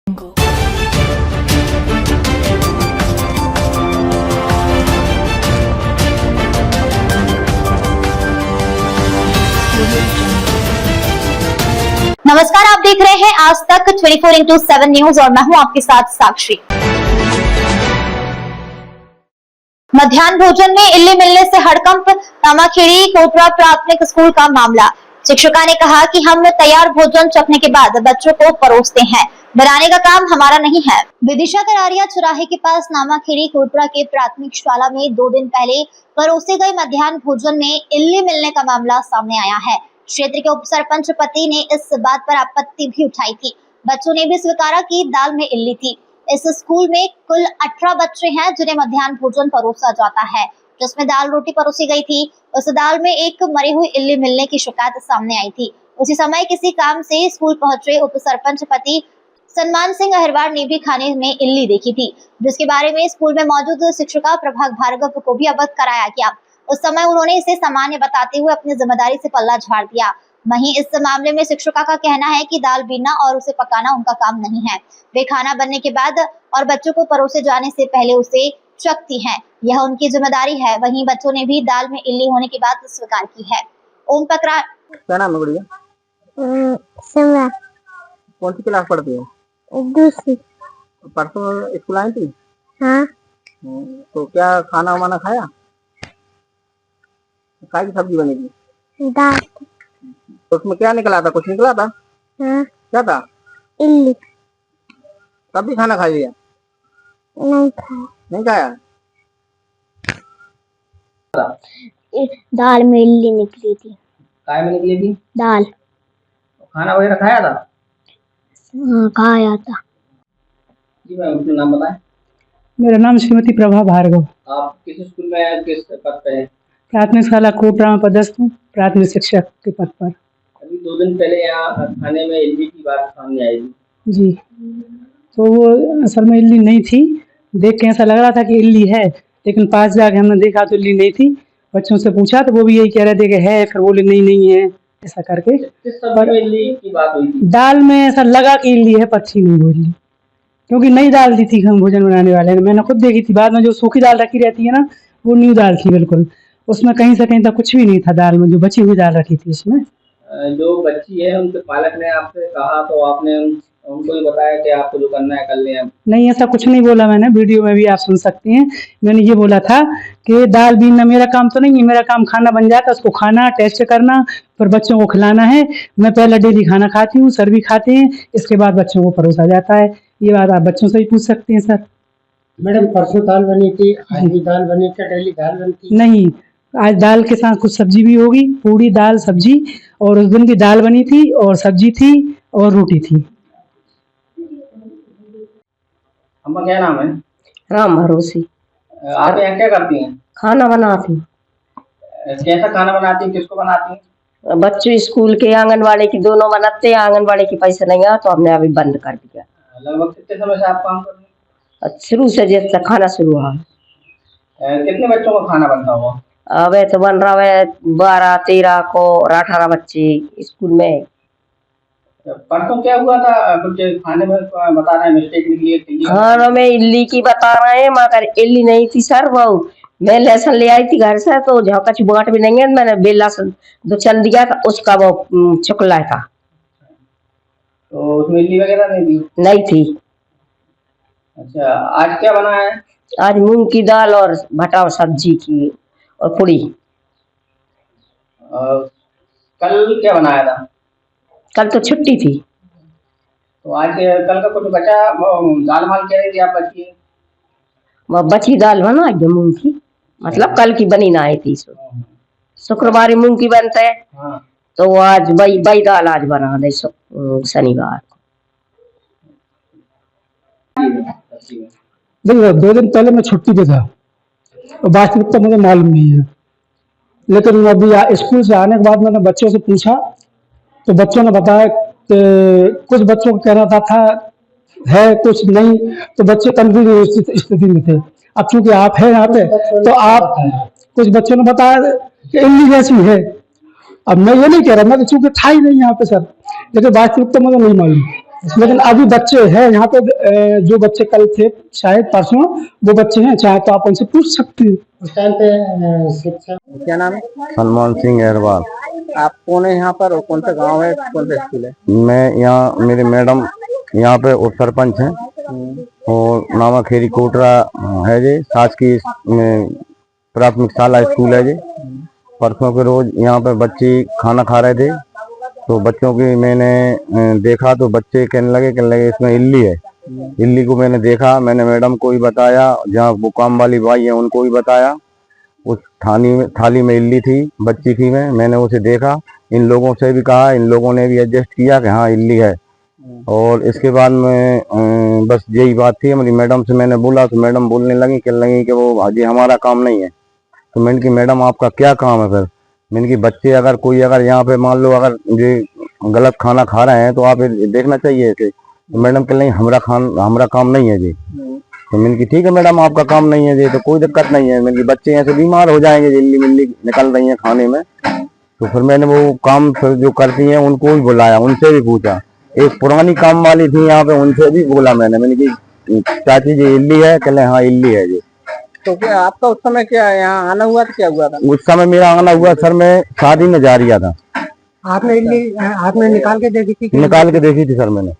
नमस्कार, आप देख रहे हैं आज तक 24x7 न्यूज और मैं हूं आपके साथ साक्षी। मध्याह्न भोजन में इल्ली मिलने से हड़कंप, नामाखेड़ी कोटरा प्राथमिक स्कूल का मामला। शिक्षिका ने कहा कि हम तैयार भोजन चखने के बाद बच्चों को परोसते हैं, बनाने का काम हमारा नहीं है। विदिशा करारिया चौराहे के पास नामाखेड़ी कोटरा के प्राथमिक शाला में 2 दिन पहले परोसे गए मध्याह्न भोजन में इल्ली मिलने का मामला सामने आया है। क्षेत्र के उप सरपंच पति ने इस बात पर आपत्ति भी उठाई थी। बच्चों ने भी स्वीकारा कि दाल में इल्ली थी। इस स्कूल में कुल 18 बच्चे हैं जिन्हें मध्याह्न भोजन परोसा जाता है, जिसमें दाल रोटी परोसी गई थी। उस दाल में एक मरी हुई इल्ली मिलने की शिकायत सामने आई थी। उसी समय किसी काम से स्कूल पहुंचे उप सरपंच पति सन्मान सिंह अहिरवार ने भी खाने में इल्ली देखी थी, जिसके बारे में स्कूल में मौजूद शिक्षिका प्रभाग भार्गव को भी अवगत कराया गया। उस समय उन्होंने इसे सामान्य बताते हुए अपनी जिम्मेदारी से पल्ला झाड़ दिया। वहीं इस मामले में शिक्षिका का कहना है कि दाल बीनना और उसे पकाना उनका काम नहीं है। वे खाना बनने के बाद और बच्चों को परोसे जाने से पहले उसे चखती हैं, यह उनकी जिम्मेदारी है। वहीं बच्चों ने भी दाल में इल्ली होने की बात स्वीकार की है। ओम पकड़ा, क्या नाम है गुड़िया? सिमरन। कौन सी क्लास पढ़ती है? दूसरी। परसों स्कूल आई थी? हाँ। तो क्या खाना वाना खाया? काय की सब्जी बनी थी? दाल। तो उसमें क्या निकला था? कुछ निकला था? हाँ। क्या था? इल्ली। तब भी खाना खा लिया? नहीं खाया। नहीं खाया? दाल में इल्ली निकली थी। काय में निकली थी? दाल। खाना वगैरह खाया था? हाँ, खाया था। जी मैम, अपना नाम बताएं। मेरा नाम श्रीमती प्रभा भार्गव। आप किस स्कूल में किस पद पे हैं? प्राथमिक शाला कोटरा में पदस्थ हूँ, प्राथमिक शिक्षक के पद पर। अभी 2 दिन पहले यहाँ खाने में इल्ली की बात सामने आई थी। जी, तो वो असल में इल्ली नहीं थी। देख के ऐसा लग रहा था कि इल्ली है, लेकिन पास जाके हमने देखा तो इल्ली नहीं थी। बच्चों से पूछा तो वो भी यही कह रहे थे कि है, फिर बोले नहीं है, ऐसा करके। किस सब्जी में इल्ली की बात हुई थी? दाल में ऐसा लगा कि इल्ली है, पर थी नहीं वो इल्ली, क्योंकि नई दाल दी थी हम भोजन बनाने वाले ने। मैंने खुद देखी थी। बाद में जो सूखी दाल रखी रहती है ना, वो न्यू दाल थी बिल्कुल। उसमें कहीं से कहीं तक कुछ भी नहीं था दाल में, जो बची हुई दाल रखी थी इसमें। जो बच्ची है उनके पालक ने आपसे कहा तो आपने उनको ही बताया कि आपको जो करना है कर लें? नहीं, ऐसा कुछ नहीं बोला मैंने। वीडियो में भी आप सुन सकते हैं। मैंने ये बोला था कि दाल बीनना मेरा काम तो नहीं है। मेरा काम खाना बन जाता है, उसको खाना, टेस्ट करना, फिर बच्चों को खिलाना है। मैं पहले डेली खाना खाती हूँ, सर भी खाते हैं, इसके बाद बच्चों को परोसा जाता है। ये बात आप बच्चों से ही पूछ सकते हैं सर। मैडम, परसों दाल बनी थी, आज भी दाल बनी थी, डेली दाल बनती? नहीं, आज दाल के साथ कुछ सब्जी भी होगी, पूरी दाल सब्जी, और उस दिन भी दाल बनी थी और सब्जी थी और रोटी थी। अम्मा क्या नाम है? राम भरोसी। आप यहाँ क्या करती हैं? खाना बनाती। कैसा खाना बनाती हैं? किसको बनाती हैं? बच्चों स्कूल के, आंगनवाड़ी की दोनों बनाते हैं। आंगनवाड़ी की पैसे नहीं आया तो हमने अभी बंद कर दिया। लगभग कितने समय से आप काम कर रहे हैं? शुरू से जब तक खाना शुरू हुआ। कितने बच्चों का खाना बनता हुआ? अब तो बन रहा है 12, 13 को और 18 बच्चे स्कूल में। परसों क्या हुआ था? कुछ खाने में बता रहे हैं मिस्टेक निकली थी? खाना में इल्ली की बता रहे हैं, मगर इल्ली नहीं थी सर। वो मैं लहसुन ले आई थी घर से, तो जहाँ कछु बाट भी नहीं है, मैंने बेला से 2 चल दिया था, उसका वो चुकला था। तो उसमें इल्ली वगैरह नहीं थी? नहीं थी। अच्छा, आज क्या बना है? आज मूंग की दाल और भटा सब्जी की और पूड़ी। कल क्या बनाया था? कल तो छुट्टी थी। तो आज कल का कुछ बचा? दाल माल कह रही थी आप बची है? वह बची दाल बना एकदम मूंग की, मतलब कल की बनी ना आई थी। शुक्रवार मूंग की बनते है। हाँ। तो आज बई दाल आज बना दे शनिवार को। देखो, 2 दिन पहले मैं छुट्टी पे था और वास्तविक तो मुझे मालूम नहीं है, लेकिन अभी स्कूल से आने के बाद मैंने बच्चों से पूछा तो बच्चों ने बताया कि कुछ बच्चों को कहना था है, कुछ नहीं, तो बच्चे कंफ्यूज स्थिति में थे। अब चूंकि आप हैं यहाँ पे, तो आप कुछ बच्चों ने बताया कि इल्ली जैसी है। अब मैं ये नहीं कह रहा, मैं तो चूंकि था ही नहीं यहाँ पे सर, लेकिन वास्तविक तो मुझे नहीं मालूम। लेकिन अभी बच्चे हैं यहाँ पे, जो बच्चे कल थे शायद परसों, वो बच्चे हैं, चाहे तो आप उनसे पूछ सकते हैं। उस टाइम पे शिक्षा क्या नाम है? सलमान सिंह अहरवाल। आप कौन है यहाँ पर और कौन सा गांव है, कौन सा स्कूल है? मैं यहाँ, मेरे मैडम यहाँ पे उप सरपंच हैं और नामाखेड़ी कोटरा है जी, शासकीय प्राथमिक शाला स्कूल है जी। परसों के रोज यहाँ पे बच्चे खाना खा रहे थे, तो बच्चों की मैंने देखा तो बच्चे कहने लगे इसमें इल्ली है। इल्ली को मैंने देखा, मैंने मैडम को ही बताया, जहाँ वो काम वाली भाई है उनको भी बताया। उस थाली में इल्ली थी, बच्ची थी। मैंने उसे देखा, इन लोगों से भी कहा, इन लोगों ने भी एडजस्ट किया कि हाँ इल्ली है। और इसके बाद में बस यही बात थी। मेरी मैडम से मैंने बोला तो मैडम बोलने लगी, कहने लगी कि वो हाजी हमारा काम नहीं है। तो मैंने कि मैडम आपका क्या काम है फिर? मैंने कि बच्चे अगर कोई अगर यहाँ पे मान लो अगर जो गलत खाना खा रहे हैं तो आप देखना चाहिए इसे। तो मैडम कह रही हमारा काम नहीं है जी। तो मैंने कि ठीक है मैडम, आपका काम नहीं है जी, तो कोई दिक्कत नहीं है। मैंने कि बच्चे ऐसे बीमार हो जाएंगे, इल्ली मिल्ली निकल रही है खाने में। तो फिर मैंने वो काम जो करती हैं उनको भी बुलाया, उनसे भी पूछा। एक पुरानी काम वाली थी यहाँ पे, उनसे भी बोला मैंने कि चाची जी इल्ली है? कहले हाँ इल्ली है जी। तो क्या आपका उस समय क्या यहाँ आना हुआ था, क्या हुआ था? उस समय मेरा आना हुआ सर, मैं शादी में जा रहा था। आपने इल्ली आपने निकाल के देखी थी? निकाल के देखी थी सर मैंने।